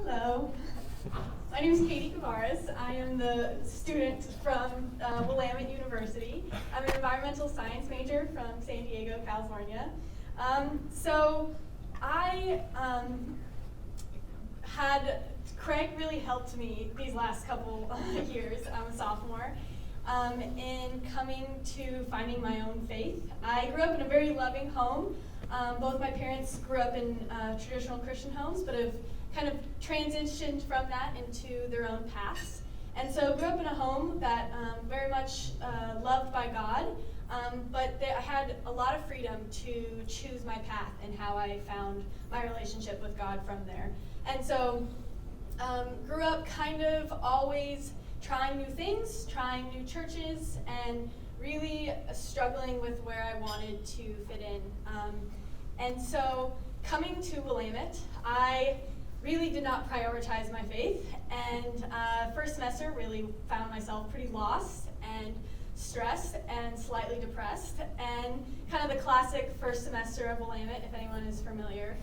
Hello. My name is Katie Kavaris. I am the student from Willamette University. I'm an environmental science major from San Diego, California. So I had Craig really helped me these last couple years. I'm a sophomore. In coming to finding my own faith. I grew up in a very loving home. Both my parents grew up in traditional Christian homes, but have kind of transitioned from that into their own paths. And so grew up in a home that very much loved by God, but I had a lot of freedom to choose my path and how I found my relationship with God from there. And so grew up kind of always trying new things, trying new churches, and really struggling with where I wanted to fit in. And so coming to Willamette, I really did not prioritize my faith, and first semester really found myself pretty lost and stressed and slightly depressed, and kind of the classic first semester of Willamette, if anyone is familiar.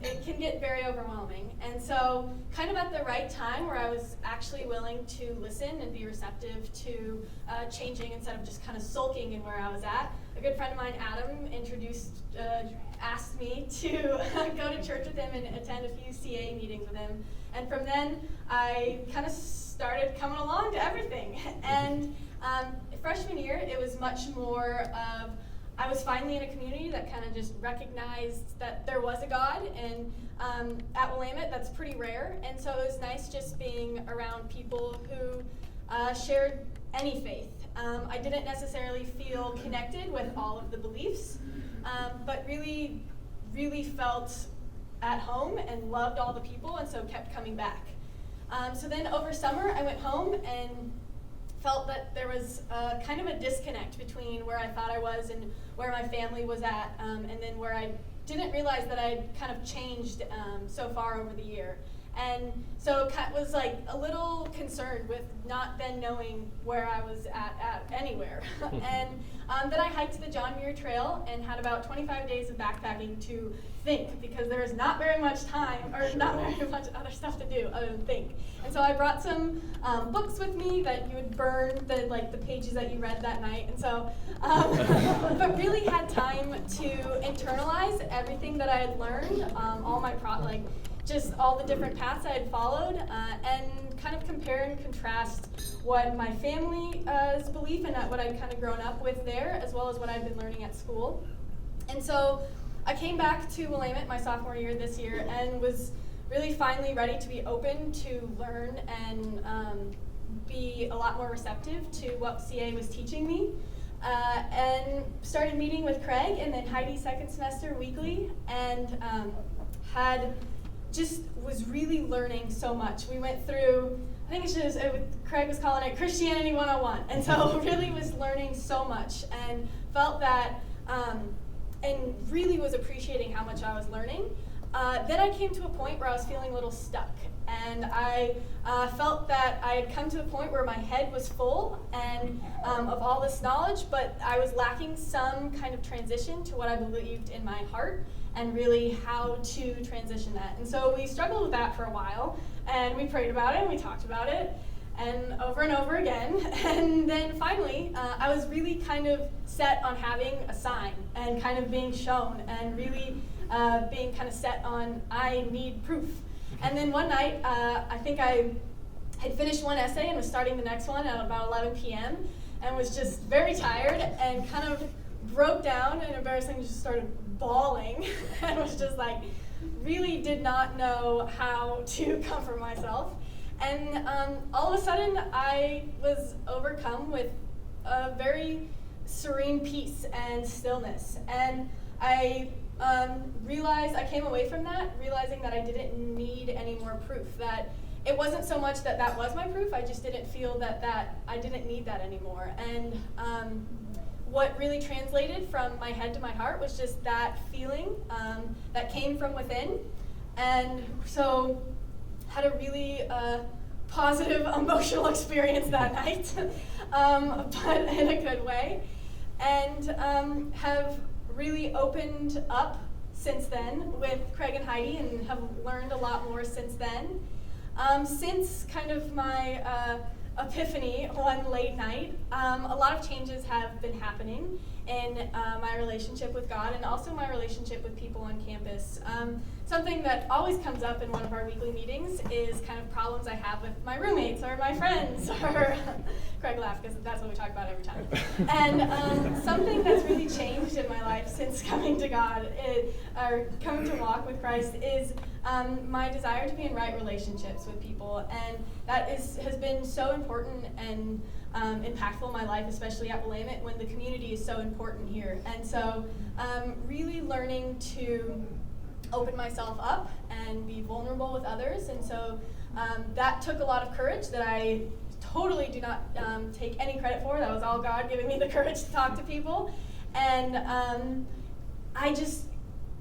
It can get very overwhelming. And so kind of at the right time where I was actually willing to listen and be receptive to changing instead of just kind of sulking in where I was at, a good friend of mine, Adam, asked me to go to church with him and attend a few CA meetings with him. And from then, I kind of started coming along to everything. And freshman year, it was much more of, I was finally in a community that kind of just recognized that there was a God, and at Willamette, that's pretty rare. And so it was nice just being around people who shared any faith. I didn't necessarily feel connected with all of the beliefs, but really, really felt at home and loved all the people, and so kept coming back. So then over summer, I went home and felt that there was kind of a disconnect between where I thought I was and where my family was at, and then where I didn't realize that I'd kind of changed so far over the year. And so was like a little concerned with not then knowing where I was at anywhere. And then I hiked the John Muir Trail and had about 25 days of backpacking to think, because there was not very much time, or not very much other stuff to do other than think. And so I brought some books with me that you would burn the pages that you read that night. And so, but really had time to internalize everything that I had learned, all my just all the different paths I had followed, and kind of compare and contrast what my family's belief and what I'd kind of grown up with there, as well as what I'd been learning at school. And so I came back to Willamette my sophomore year this year and was really finally ready to be open to learn and be a lot more receptive to what CA was teaching me. And started meeting with Craig and then Heidi second semester weekly, and was really learning so much. We went through, I think Craig was calling it Christianity 101, and so really was learning so much and felt that, and really was appreciating how much I was learning. Then I came to a point where I was feeling a little stuck, and I felt that I had come to a point where my head was full and of all this knowledge, but I was lacking some kind of transition to what I believed in my heart, and really how to transition that. And so we struggled with that for a while, and we prayed about it, and we talked about it, and over again. And then finally, I was really kind of set on having a sign and kind of being shown, and really being kind of set on, I need proof. And then one night, I think I had finished one essay and was starting the next one at about 11 p.m. and was just very tired and kind of broke down and embarrassingly just started bawling and was just like, really did not know how to comfort myself. And all of a sudden, I was overcome with a very serene peace and stillness. And I realized, I came away from that realizing that I didn't need any more proof, that it wasn't so much that that was my proof, I just didn't feel that I didn't need that anymore. And what really translated from my head to my heart was just that feeling that came from within. And so had a really positive emotional experience that night, but in a good way. And have really opened up since then with Craig and Heidi and have learned a lot more since then. Since kind of my epiphany one late night, a lot of changes have been happening in my relationship with God and also my relationship with people on campus. Something that always comes up in one of our weekly meetings is kind of problems I have with my roommates or my friends, or Craig laughed because that's what we talk about every time. And something that's really changed in my life since coming to God, or coming to walk with Christ, is my desire to be in right relationships with people. And that has been so important and impactful in my life, especially at Willamette, when the community is so important here. And so really learning to open myself up and be vulnerable with others. And so that took a lot of courage that I totally do not take any credit for. That was all God giving me the courage to talk to people. And I just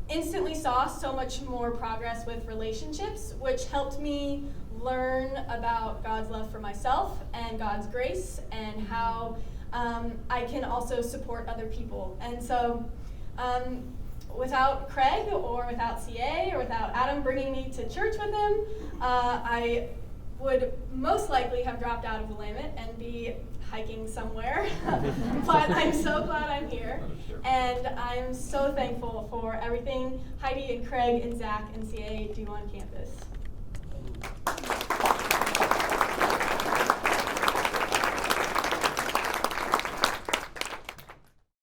instantly saw so much more progress with relationships, which helped me learn about God's love for myself and God's grace and how I can also support other people. And so without Craig or without CA or without Adam bringing me to church with him, I would most likely have dropped out of Willamette and be hiking somewhere. But I'm so glad I'm here. And I'm so thankful for everything Heidi and Craig and Zach and CA do on campus.